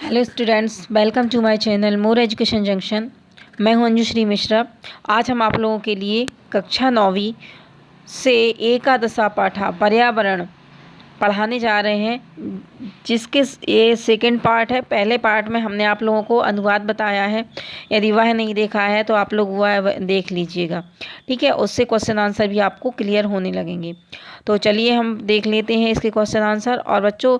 Hello students, welcome to my channel more education junction. मैं हूं अंजुश्री मिश्रा। आज हम आप लोगों के लिए कक्षा 9वीं से एकादशा पाठा पर्यावरण पढ़ाने जा रहे हैं, जिसके ये सेकंड पार्ट है। पहले पार्ट में हमने आप लोगों को अनुवाद बताया है। यदि वह नहीं देखा है तो आप लोग वह देख लीजिएगा, ठीक है। उससे क्वेश्चन आंसर भी आपको क्लियर होने लगेंगे। तो चलिए हम देख लेते हैं इसके क्वेश्चन आंसर। और बच्चों,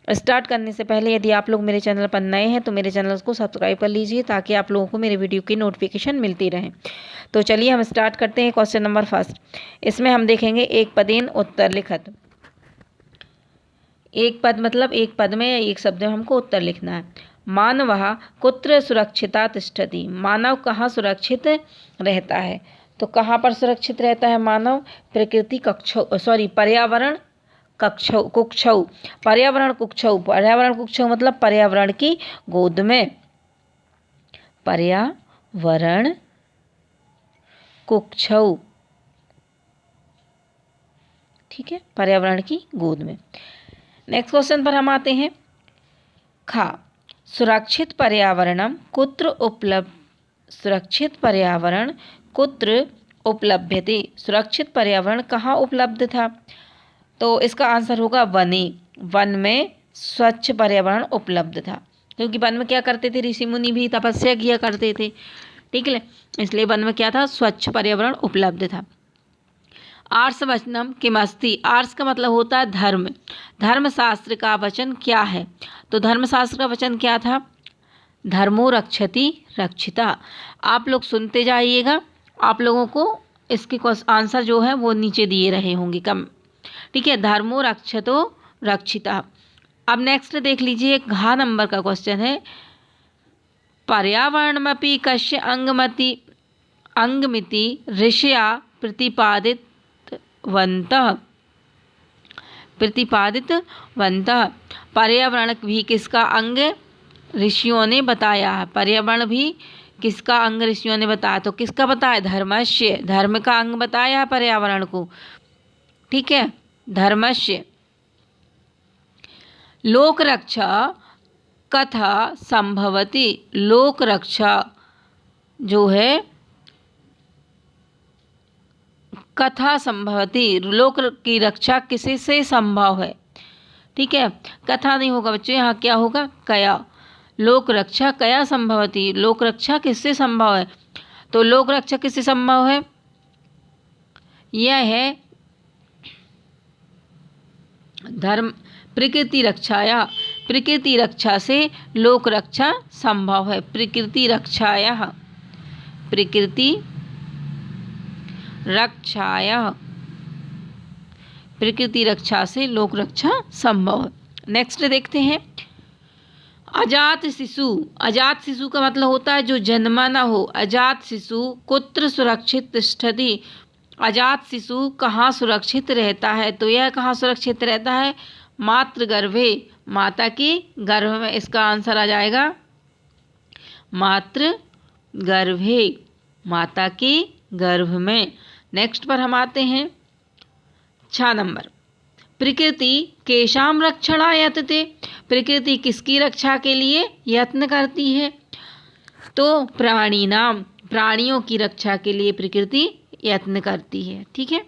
स्टार्ट करने से पहले यदि आप लोग मेरे चैनल पर नए हैं तो मेरे चैनल को सब्सक्राइब कर लीजिए, ताकि आप लोगों को मेरे वीडियो की नोटिफिकेशन मिलती रहे। तो चलिए हम स्टार्ट करते हैं। क्वेश्चन नंबर फर्स्ट, इसमें हम देखेंगे एक पदेन उत्तर लिखत। एक पद मतलब एक पद में या एक शब्द में हमको उत्तर लिखना है। मानवः कुत्र सुरक्षिता तिष्ठति। मानव कहाँ सुरक्षित रहता है? तो कहाँ पर सुरक्षित रहता है मानव? प्रकृति पर्यावरण कुक्षौ। पर्यावरण कुक्षौ। पर्यावरण कुक्षौ मतलब पर्यावरण की गोद में। पर्यावरण कुक्षौ, ठीक है, पर्यावरण की गोद में। नेक्स्ट क्वेश्चन पर हम आते हैं। खा सुरक्षित पर्यावरणम कुत्र उपलब्ध। सुरक्षित पर्यावरण कुत्र उपलभ्यते। सुरक्षित पर्यावरण कहाँ उपलब्ध था? तो इसका आंसर होगा वने। वन में स्वच्छ पर्यावरण उपलब्ध था, क्योंकि वन में क्या करते थे? ऋषि मुनि भी तपस्या किया करते थे, ठीक है। इसलिए वन में क्या था? स्वच्छ पर्यावरण उपलब्ध था। आर्ष वचनम किमस्ति। आर्ष का मतलब होता है धर्म। धर्मशास्त्र का वचन क्या है? तो धर्मशास्त्र का वचन क्या था? धर्मो रक्षति रक्षिता। आप लोग सुनते जाइएगा, आप लोगों को इसके आंसर जो है वो नीचे दिए रहे होंगे कम, ठीक है। धर्मो रक्षतो रक्षिता। अब नेक्स्ट देख लीजिए, घ नंबर का क्वेश्चन है। पर्यावरणमपि कस्य अंगमिति ऋषया प्रतिपादितवन्तः। पर्यावरण भी किसका अंग? ऋषियों ने बताया है। पर्यावरण भी किसका अंग? ऋषियों ने बताया। तो किसका बताया? धर्मस्य। धर्म का अंग बताया है पर्यावरण को, ठीक है, धर्मस्य। लोक रक्षा कथा संभवति। लोक रक्षा जो है कथा संभवति। लोक की रक्षा किसी से संभव है, ठीक है। कथा नहीं होगा बच्चों, यहाँ क्या होगा? कया। लोक रक्षा कया संभवति। लोक रक्षा किससे संभव है? तो लोक रक्षा किससे संभव है? यह है धर्म प्रकृति रक्षाया। प्रकृति रक्षा से लोक रक्षा संभव है। प्रकृति रक्षाया, प्रकृति रक्षाया, प्रकृति रक्षा से लोक रक्षा संभव है। नेक्स्ट देखते हैं। अजात शिशु। अजात शिशु का मतलब होता है जो जन्मा ना हो। अजात शिशु कुत्र सुरक्षित तिष्ठति। अजात शिशु कहाँ सुरक्षित रहता है? तो यह कहाँ सुरक्षित रहता है? मातृ गर्भे। माता की गर्भ में। इसका आंसर आ जाएगा मातृ गर्भे, माता की गर्भ में। नेक्स्ट पर हम आते हैं 6 नंबर। प्रकृति केशाम रक्षणा यतते। प्रकृति किसकी रक्षा के लिए यत्न करती है? तो प्राणी नाम, प्राणियों की रक्षा के लिए प्रकृति यत्न करती है, ठीक है।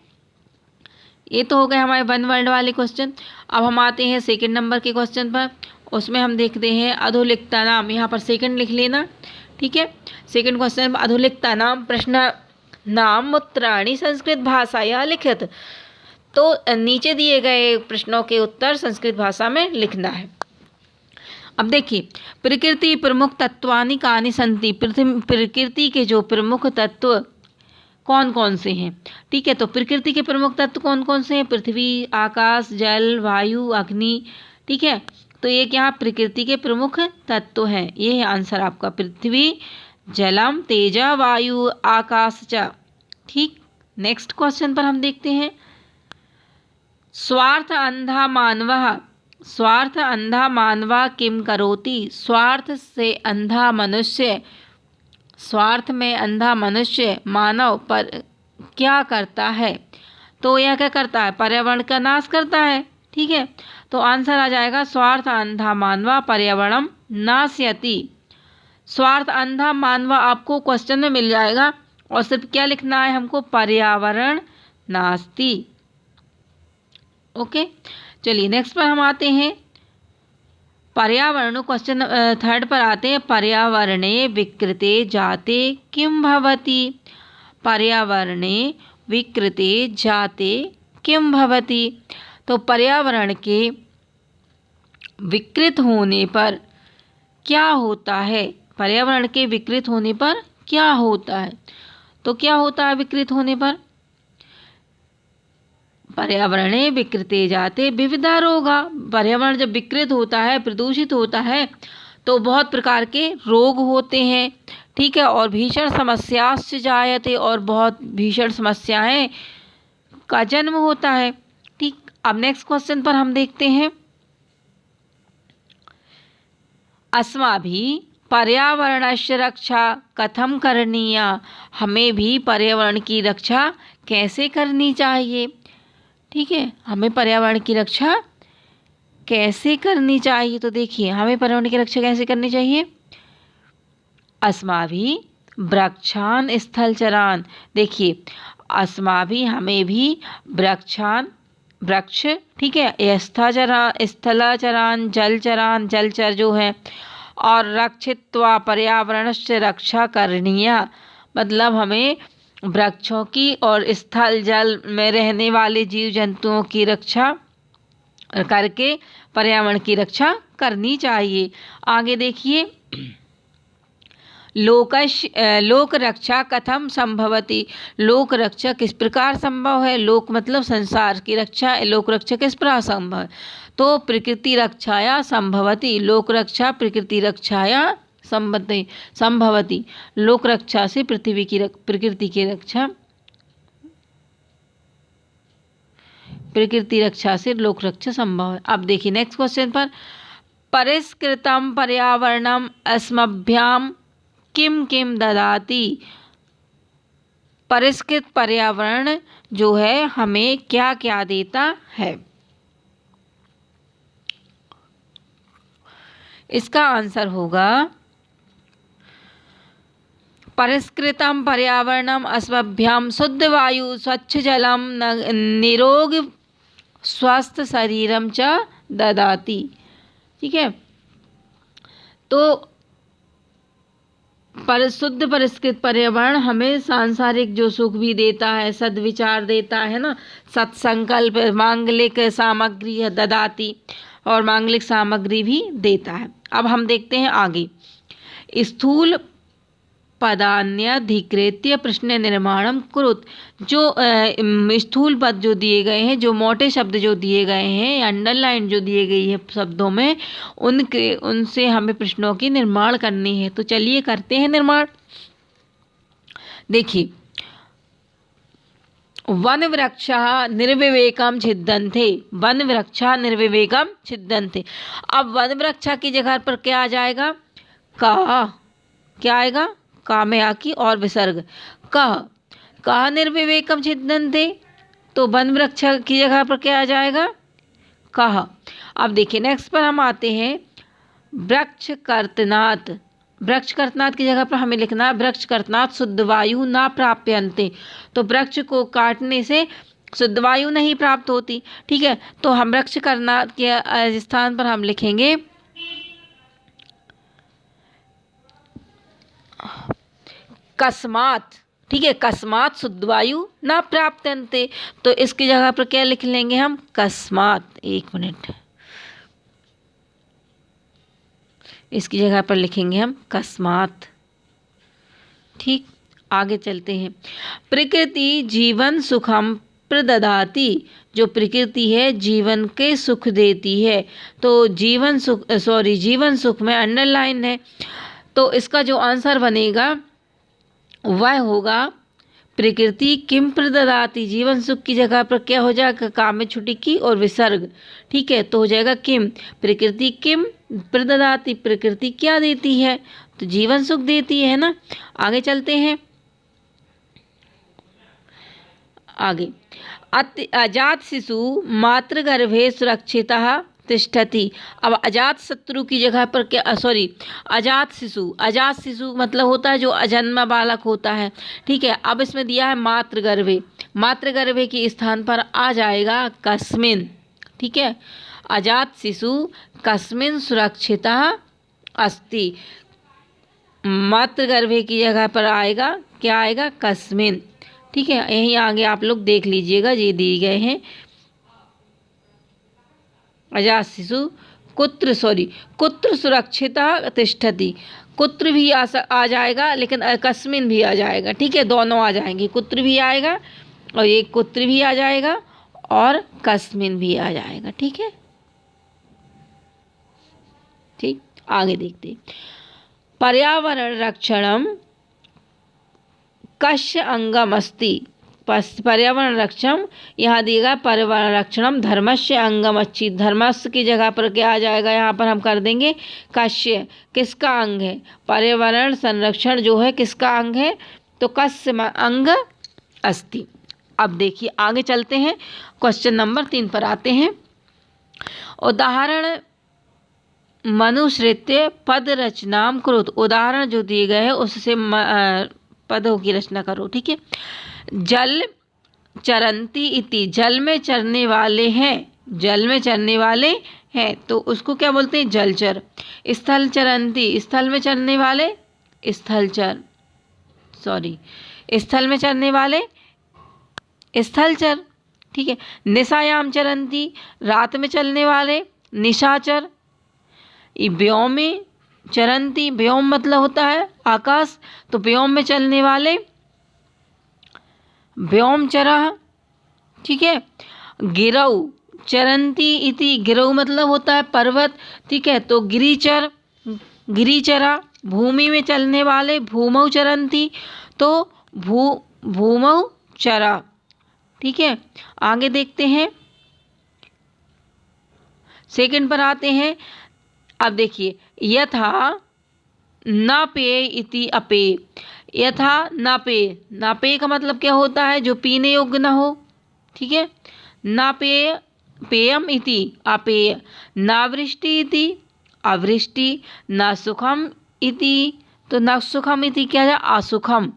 ये तो हो गए हमारे वन वर्ड वाले क्वेश्चन। अब हम आते हैं सेकंड नंबर के क्वेश्चन पर। उसमें हम देखते हैं अधोलिखता नाम। यहाँ पर सेकंड लिख लेना, ठीक है। सेकंड क्वेश्चन, अधोलिखता नाम प्रश्न नाम मूत्राणि संस्कृत भाषाया लिखित। तो नीचे दिए गए प्रश्नों के उत्तर संस्कृत भाषा में लिखना है। अब देखिए, प्रकृति प्रमुख तत्वानि कानि सन्ति। प्रकृति के जो प्रमुख तत्व कौन कौन से हैं, ठीक है। तो प्रकृति के प्रमुख तत्व कौन कौन से हैं? पृथ्वी, आकाश, जल, वायु, अग्नि, ठीक है। तो ये क्या प्रकृति के प्रमुख तत्व हैं? ये है आंसर आपका, पृथ्वी, जलम, तेजा, वायु, आकाश च, ठीक। नेक्स्ट क्वेश्चन पर हम देखते हैं। स्वार्थ अंधा मानवः। स्वार्थ अंधा मानवा किम करोति। स्वार्थ से अंधा मनुष्य, स्वार्थ में अंधा मनुष्य मानव पर क्या करता है? तो यह क्या करता है? पर्यावरण का नाश करता है, ठीक है। तो आंसर आ जाएगा स्वार्थ अंधा मानवा पर्यावरणम नास्यति। स्वार्थ अंधा मानवा आपको क्वेश्चन में मिल जाएगा और सिर्फ क्या लिखना है हमको, पर्यावरण नास्ति। ओके, चलिए नेक्स्ट पर हम आते हैं। पर्यावरण क्वेश्चन थर्ड पर आते हैं। पर्यावरणे विकृते जाते किं भवति। पर्यावरणे विकृते जाते किं भवति। तो पर्यावरण के विकृत होने पर क्या होता है। पर्यावरण के विकृत होने पर क्या होता है। तो क्या होता है विकृत होने पर, पर्यावरणे विकृते जाते विविधा रोगा। पर्यावरण जब विकृत होता है, प्रदूषित होता है, तो बहुत प्रकार के रोग होते हैं, ठीक है, और भीषण समस्याश्च जायते, और बहुत भीषण समस्याएं का जन्म होता है। ठीक, अब नेक्स्ट क्वेश्चन पर हम देखते हैं। अस्माभिः पर्यावरणस्य रक्षा कथं करणीया। हमें भी पर्यावरण की रक्षा कैसे करनी चाहिए। ठीक है, हमें पर्यावरण की रक्षा कैसे करनी चाहिए। तो देखिए हमें पर्यावरण की रक्षा कैसे करनी चाहिए। अस्माभिः वृक्षान स्थलचरान। देखिए अस्माभिः हमें भी वृक्षान, वृक्ष, ठीक है, स्थलचरान जलचरान, जलचर जो है, और रक्षित्वा पर्यावरणस्य रक्षा करणीया। मतलब हमें वृक्षों की और स्थल जल में रहने वाले जीव जंतुओं की रक्षा करके पर्यावरण की रक्षा करनी चाहिए। आगे देखिए, लोक रक्षा कथम संभवति। लोक रक्षा किस प्रकार संभव है। लोक मतलब संसार की रक्षा, लोक रक्षा किस प्रकार संभव है। तो प्रकृति रक्षाया संभवति। लोक रक्षा प्रकृति रक्षाया संभवति। लोक रक्षा से पृथ्वी की प्रकृति की रक्षा, प्रकृति रक्षा से लोक रक्षा संभव है। अब देखिए नेक्स्ट क्वेश्चन पर। परिष्कृतम पर्यावरणम अस्मभ्याम किम किम ददाति। परिष्कृत पर्यावरण जो है हमें क्या क्या देता है। इसका आंसर होगा परिष्कृतम पर्यावरणम अस्मभ्याम शुद्ध वायु स्वच्छ जलम निरोग स्वस्थ शरीरम च ददाति। ठीक है, तो शुद्ध परिष्कृत पर्यावरण हमें सांसारिक जो सुख भी देता है, सद्विचार देता है ना, सत्संकल्प, मांगलिक सामग्री ददाति, और मांगलिक सामग्री भी देता है। अब हम देखते हैं आगे। स्थूल पदान्यधिकृत्य प्रश्न निर्माणम कुरुत। जो स्थूल पद जो दिए गए हैं, जो मोटे शब्द जो दिए गए हैं, अंडरलाइन जो दिए गई है शब्दों में, उनसे हमें प्रश्नों की निर्माण करनी है। तो चलिए करते हैं निर्माण। देखिए, वन वृक्षः निर्विवेकम छिद्यन्ते। वन वृक्षः निर्विवेकम छिद्यन्ते। अब वन वृक्षा की जगह पर क्या आ जाएगा, का। क्या आएगा, का में आकी और विसर्ग, का निर्विवेकम छिद्यन्ते। तो वन वृक्ष की जगह पर क्या आ जाएगा, कह। अब देखिए नेक्स्ट पर हम आते हैं। वृक्ष कर्तनात्। वृक्ष कर्तनात् की जगह पर हमें लिखना है वृक्ष कर्तनात् शुद्ध वायु ना प्राप्यन्ते। तो वृक्ष को काटने से शुद्ध वायु नहीं प्राप्त होती। ठीक है, तो हम वृक्ष कर्तनात् के स्थान पर हम लिखेंगे कस्मात्। ठीक है, कस्मात् शुद्ध वायु ना प्राप्यन्ते। तो इसकी जगह पर क्या लिख लेंगे हम, कस्मात्। एक मिनट, इसकी जगह पर लिखेंगे हम कस्मात्। ठीक, आगे चलते हैं। प्रकृति जीवन सुखम प्रददाति। जो प्रकृति है जीवन के सुख देती है। तो जीवन सुख, जीवन सुख में अंडरलाइन है, तो इसका जो आंसर बनेगा वह होगा प्रकृति किम प्रददाति। जीवन सुख की जगह पर क्या हो जाएगा, काम में छुट्टी की और विसर्ग। ठीक है, तो हो जाएगा किम। प्रकृति किम प्रददाति, प्रकृति क्या देती है, तो जीवन सुख देती है ना। आगे चलते हैं। आगे, अजात शिशु मातृगर्भे सुरक्षितः तिष्ठति। अब अजात शत्रु की जगह पर क्या, अजात शिशु मतलब होता है जो अजन्मा बालक होता है। ठीक है, अब इसमें दिया है मातृगर्भे के स्थान पर आ जाएगा कस्मिन। ठीक है, अजात शिशु कस्मिन सुरक्षिता अस्ति, मातृगर्भे की जगह पर आएगा क्या आएगा, कस्मिन। ठीक है, यहीं आगे आप लोग देख लीजिएगा, ये दिए गए हैं। अजात शिशु कुत्र सुरक्षिता तिष्ठति, कुत्र भी आ जाएगा, लेकिन कस्मिन भी आ जाएगा। ठीक है, दोनों आ जाएंगे, कुत्र भी आएगा और एक कुत्र भी आ जाएगा और कस्मिन भी आ जाएगा। ठीक है, ठीक, आगे देखते। पर्यावरण रक्षणम कस्य अंगम अस्ति, पर्यावरण रक्षण यहाँ दिएगा पर्यावरण रक्षणम धर्मस्य अंगम अच्छी, धर्मस्य की जगह पर क्या आ जाएगा, यहाँ पर हम कर देंगे कस्य, किसका अंग है, पर्यावरण संरक्षण जो है किसका अंग है, तो कस्य अंग अस्ति। अब देखिए आगे चलते हैं, क्वेश्चन नंबर 3 पर आते हैं। उदाहरण मनुश्रित्य पद रचनाम कुरुत, उदाहरण जो दिए गए हैं उससे पदों की रचना करो। ठीक है, जल चरंती इति, जल में चरने वाले हैं, तो उसको क्या बोलते हैं, जलचर। स्थल चरंती, स्थल में चरने वाले, स्थल में चरने वाले स्थलचर। ठीक है, निशायाम चरंती, रात में चलने वाले निशाचर। व्योम में चरंती, व्योम मतलब होता है आकाश, तो व्योम में चलने वाले व्योमचरः। ठीक है, गिरौ चरंती इति, गिरौ मतलब होता है पर्वत। ठीक है, तो गिरिचरा, भूमि में चलने वाले भूमौ चरंती, तो भूमौ चरा। ठीक है, आगे देखते हैं, सेकंड पर आते हैं। अब देखिए, यथा न पेय इति अपेय, यथा न पेय, न पेय का मतलब क्या होता है, जो पीने योग्य न हो। ठीक है, न पेय पेयम इति अपेय, न वृष्टि इति अवृष्टि, न सुखम इति, तो न सुखम इति क्या है, असुखम,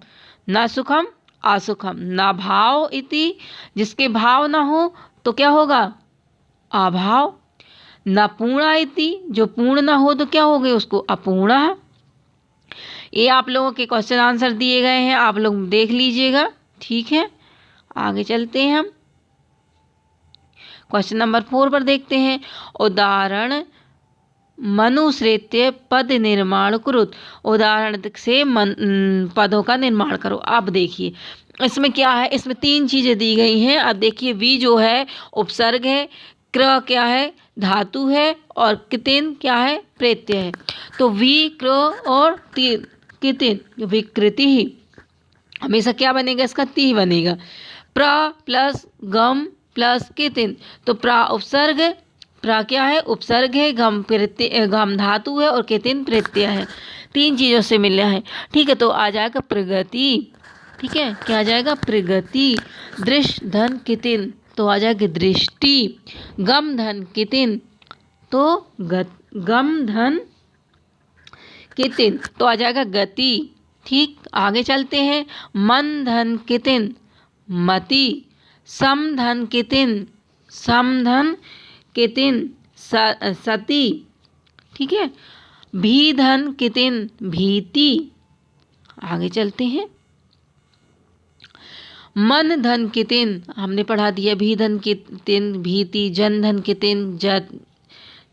न सुखम असुखम। न भाव इति, जिसके भाव न हो तो क्या होगा, अभाव। न पूर्णा इति, जो पूर्ण न हो तो क्या हो गए उसको, अपूर्णा। ये आप लोगों के क्वेश्चन आंसर दिए गए हैं, आप लोग देख लीजिएगा। ठीक है, आगे चलते हैं हम क्वेश्चन नंबर 4 पर देखते हैं। उदाहरण मनुश्रेत्य पद निर्माण कुरुत, उदाहरण से पदों का निर्माण करो। अब देखिए इसमें क्या है, इसमें 3 चीज़ें दी गई हैं। अब देखिए वी जो है उपसर्ग है, क्र क्या है धातु है, और कितिन क्या है प्रत्यय है। तो वी, क्र और कितिन, विकृति ही हमेशा क्या बनेगा, इसका ती बनेगा। प्र प्लस गम प्लस कितिन, तो प्रा उपसर्ग, प्रा क्या है उपसर्ग है, गम प्रत्यय, गम धातु है और कितिन प्रत्यय है। 3 चीज़ों से मिला है। ठीक है, तो आ जाएगा प्रगति। ठीक है, क्या आ जाएगा, प्रगति। दृश्य धन कितिन, तो आ जाएगा दृष्टि। गम धन कितिन, तो गम धन कितिन, तो आ जाएगा गति। ठीक, आगे चलते हैं। मन धन कितिन, मति। सम धन कितिन, समधन कितिन, सती। ठीक है, भी धन कितिन, भीति। आगे चलते हैं। मन धन कितिन हमने पढ़ा दिया, भी धन कितिन भीति, जन धन कितिन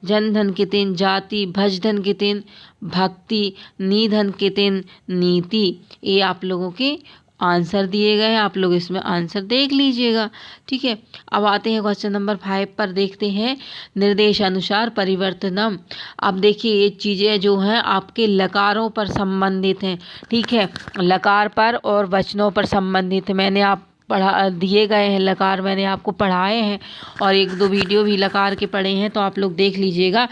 जन धन कितिन जाति, भज धन कितिन भक्ति, निधन कितिन नीति। ये आप लोगों के आंसर दिए गए हैं, आप लोग इसमें आंसर देख लीजिएगा। ठीक है, अब आते हैं क्वेश्चन नंबर 5 पर, देखते हैं निर्देशानुसार परिवर्तनम। अब देखिए ये चीज़ें जो हैं आपके लकारों पर संबंधित हैं। ठीक है, लकार पर और वचनों पर संबंधित है। मैंने आप पढ़ा दिए गए हैं लकार, मैंने आपको पढ़ाए हैं और 1-2 वीडियो भी लकार के पढ़े हैं, तो आप लोग देख लीजिएगा।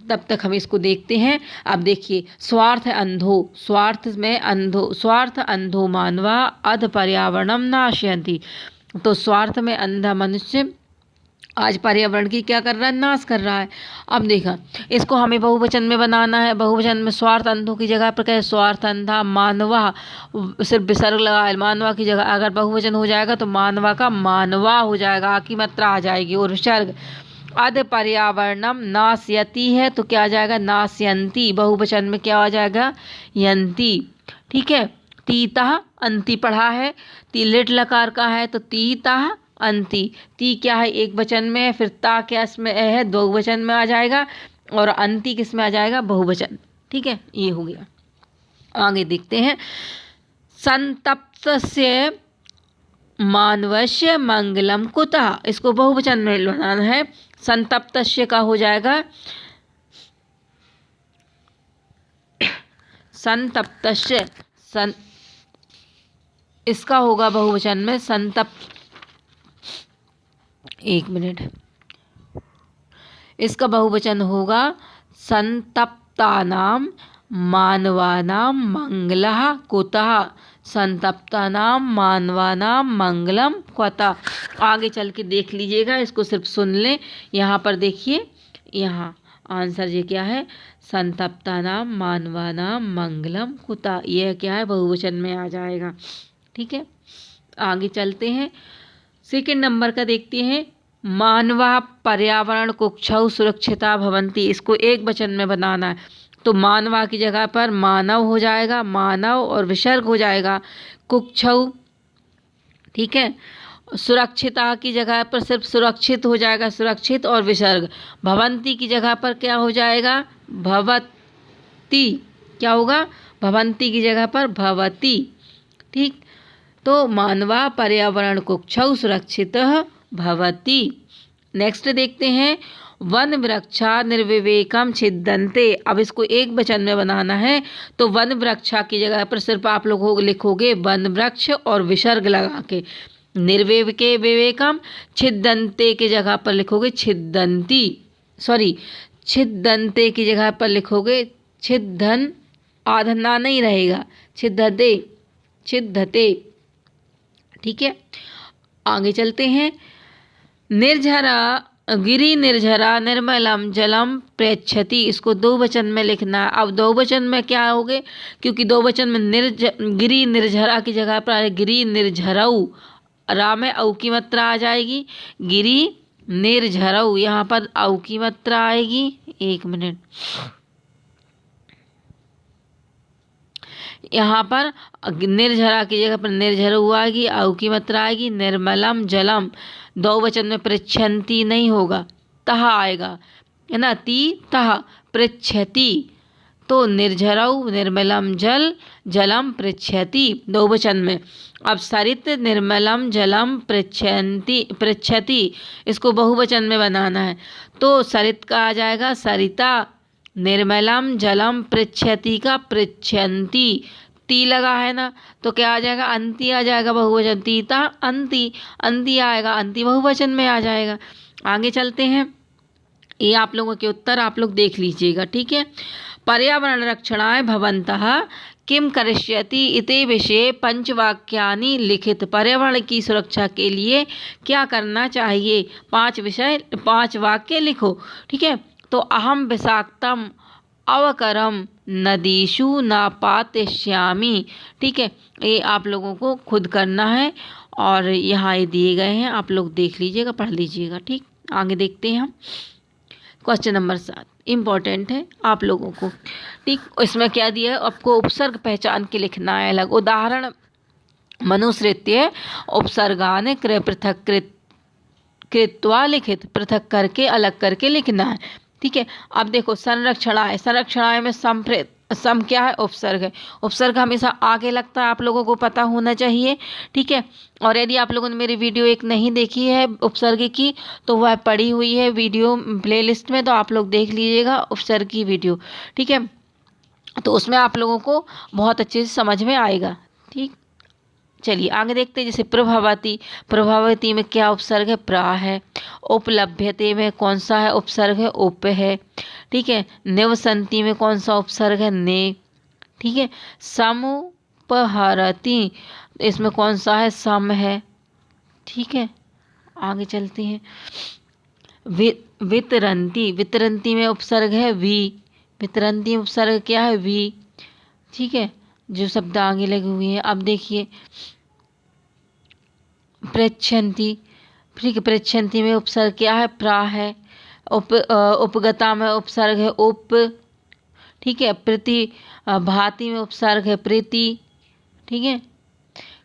तब तक हम इसको देखते हैं। अब देखिए स्वार्थ अंधो, स्वार्थ अंधो मानवा अध पर्यावरणम नाशयन्ति। तो स्वार्थ में अंधा मनुष्य आज पर्यावरण की क्या कर रहा है, नाश कर रहा है। अब देखा, इसको हमें बहुवचन में बनाना है। बहुवचन में स्वार्थ अंधों की जगह पर क्या है, स्वार्थ अंधा मानवा, सिर्फ विसर्ग लगा है, मानवा की जगह अगर बहुवचन हो जाएगा तो मानवा का मानवा हो जाएगा, आ की मात्रा आ जाएगी। और विसर्ग अध पर्यावरणम नाशयति है तो क्या आ जाएगा, नाशयंती। बहुवचन में क्या आ जाएगा, यंती। ठीक है। तीतः अंति पढ़ा है, ती लिट लकार का है तो तीतः अंति। ती क्या है, एक वचन में है, फिर ता क्या इसमें है, दो वचन में आ जाएगा, और अंति किस में आ जाएगा, बहुवचन। ठीक है, ये हो गया। आगे देखते हैं, संतप्तस्य मानवस्य मंगलम कुतः, इसको बहुवचन में बनाना है। संतप्तस्य का हो जाएगा संतप्तस्य, इसका होगा बहुवचन में एक मिनट, इसका बहुवचन होगा संतप्तानां मानवानां मंगलः कुतः, संतप्तानां मानवानां मंगलम कुतः। आगे चल के देख लीजिएगा, इसको सिर्फ सुन लें। यहाँ पर देखिए, यहाँ आंसर ये क्या है, संतप्तानां मानवानां मंगलम कुतः, यह क्या है, बहुवचन में आ जाएगा। ठीक है, आगे चलते हैं। सेकंड नंबर का देखते हैं, मानवा पर्यावरण कुक्षौ सुरक्षिता भवन्ति, इसको एक वचन में बनाना है तो मानवा की जगह पर मानव हो जाएगा, मानव और विसर्ग हो जाएगा कुक्षौ। ठीक है, सुरक्षिता की जगह पर सिर्फ सुरक्षित हो जाएगा, सुरक्षित और विसर्ग। भवन्ति की जगह पर क्या हो जाएगा, भवती। क्या होगा, भवन्ति की जगह पर भवती। ठीक, तो मानवा पर्यावरण कुक्षौ सुरक्षितः भवति। नेक्स्ट देखते हैं, वन वृक्षा निर्विवेकम छिद्यन्ते, अब इसको एक वचन में बनाना है तो वन वृक्षा की जगह पर सिर्फ आप लोग लिखोगे वन वृक्ष और विसर्ग लगा के, निर्विवेके विवेकम, छिद्यन्ते की जगह पर लिखोगे छिद्यन्ती, सॉरी छिद्यन्ते की जगह पर लिखोगे छिद्धन, आधना नहीं रहेगा, छिद्धते, छिद्धते। ठीक है, आगे चलते हैं, निर्झरा गिरि निर्झरा निर्मलम जलम प्रेक्षति, इसको दो वचन में लिखना है। अब दो वचन में क्या होगे, क्योंकि दो वचन में गिरि निर्झरा की जगह पर गिरि निर्झरऊ, रा में औ की मात्रा आ जाएगी, गिरि निर्झरऊ, यहाँ पर औ की मात्रा आएगी। एक मिनट, यहाँ पर निर्झरा की जगह पर निर्झरऊ आएगी, औ की मात्रा आएगी। निर्मलम जलम, दो वचन में पृच्छन्ति नहीं होगा, तह आएगा, है ना, ती तह पृच्छति, तो निर्झरऊ निर्मलम जल, जलम पृच्छति, दो वचन में। अब सरित निर्मलम जलम पृच्छन्ति, पृच्छति, इसको बहुवचन में बनाना है तो सरित का आ जाएगा सरिता, निर्मलम जलम पृच्छति का पृच्छन्ति, ती लगा है ना तो क्या आ जाएगा, अंति आ जाएगा, बहुवचन, तीता अंति, अंति आएगा, अंति बहुवचन में आ जाएगा। आगे चलते हैं, ये आप लोगों के उत्तर आप लोग देख लीजिएगा। ठीक है, पर्यावरण रक्षणाय भवन्तः किम करिष्यति इति विषये पंचवाक्यानि लिखित, पर्यावरण की सुरक्षा के लिए क्या करना चाहिए, 5 विषय 5 वाक्य लिखो। ठीक है, तो अहम विषाक्तम अवकरम नदीषु नापातिष्यामि। ठीक है, ये आप लोगों को खुद करना है और यहाँ ये दिए गए हैं, आप लोग देख लीजिएगा, पढ़ लीजिएगा। ठीक, आगे देखते हैं हम, क्वेश्चन नंबर 7 इम्पॉर्टेंट है आप लोगों को। ठीक, इसमें क्या दिया है, आपको उपसर्ग पहचान के लिखना है अलग। उदाहरण, मनुसृत्य उपसर्गान क्रय पृथक कृत्वा लिखित, पृथक करके अलग करके लिखना है। ठीक है, अब देखो संरक्षणाय, संरक्षणाय में सम क्या है, उपसर्ग है। उपसर्ग हमेशा आगे लगता है, आप लोगों को पता होना चाहिए। ठीक है, और यदि आप लोगों ने मेरी वीडियो एक नहीं देखी है उपसर्ग की तो वह पड़ी हुई है वीडियो प्लेलिस्ट में, तो आप लोग देख लीजिएगा उपसर्ग की वीडियो। ठीक है, तो उसमें आप लोगों को बहुत अच्छे से समझ में आएगा। ठीक, चलिए आगे देखते हैं, जैसे प्रभावती, प्रभावती में क्या उपसर्ग है, प्रा है। उपलभ्यते में कौन सा है उपसर्ग है, उप है। ठीक है, निवसंती में कौन सा उपसर्ग है, ने। ठीक है, समुपहरति, इसमें कौन सा है, सम है। ठीक है, आगे चलते हैं, वितरंती, वितरंती में उपसर्ग है वी, वितरंती में उपसर्ग क्या है वी, ठीक है, जो शब्द आगे लगे हुए हैं। अब देखिए पृच्छन्ति, ठीक है, पृच्छन्ति में उपसर्ग क्या है प्रा है। उपगता में उपसर्ग है उप, ठीक है, प्रति भाति में उपसर्ग है प्रीति, ठीक है,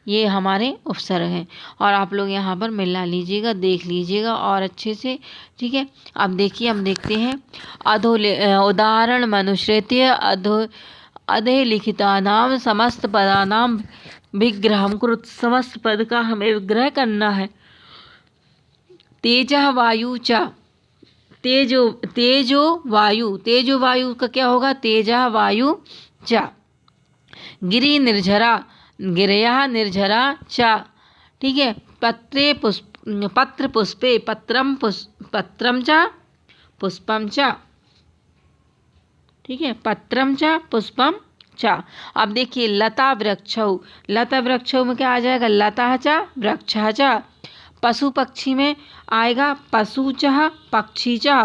ये हमारे उपसर्ग हैं। और आप लोग यहाँ पर मिला लीजिएगा, देख लीजिएगा और अच्छे से, ठीक है। अब देखिए हम देखते हैं उदाहरण मनुश्रेत्य अधे लिखितानाम समस्त पदानाम विग्रहम कुरुत, समस्त पद का हमें विग्रह करना है। तेजः वायु च, तेजो वायु का क्या होगा तेजः वायु च। गिरि निर्झरा, गिरयः निर्झरा च, ठीक है। पत्र पुष्पे, पत्रम च पुष्पम च, ठीक है, पत्रम च पुष्पम च। अब देखिए लता वृक्षौ, लता वृक्षौ में क्या आ जाएगा लता च वृक्षः च। पशु पक्षी में आएगा पशु च पक्षी च,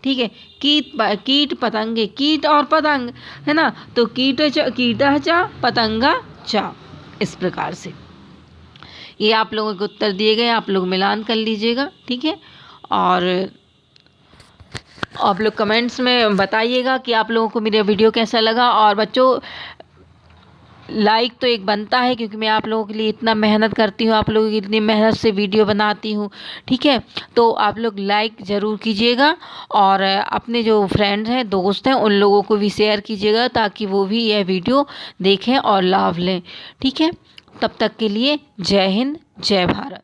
ठीक है। कीट पतंगे, कीट और पतंग है ना, तो कीटः च पतंगा च। इस प्रकार से ये आप लोगों के उत्तर दिए गए, आप लोग मिलान कर लीजिएगा, ठीक है। और आप लोग कमेंट्स में बताइएगा कि आप लोगों को मेरा वीडियो कैसा लगा। और बच्चों लाइक तो एक बनता है, क्योंकि मैं आप लोगों के लिए इतना मेहनत करती हूँ, आप लोगों की इतनी मेहनत से वीडियो बनाती हूँ, ठीक है। तो आप लोग लाइक ज़रूर कीजिएगा और अपने जो फ्रेंड्स हैं दोस्त हैं उन लोगों को भी शेयर कीजिएगा, ताकि वो भी यह वीडियो देखें और लाभ लें, ठीक है। तब तक के लिए जय हिंद जय भारत।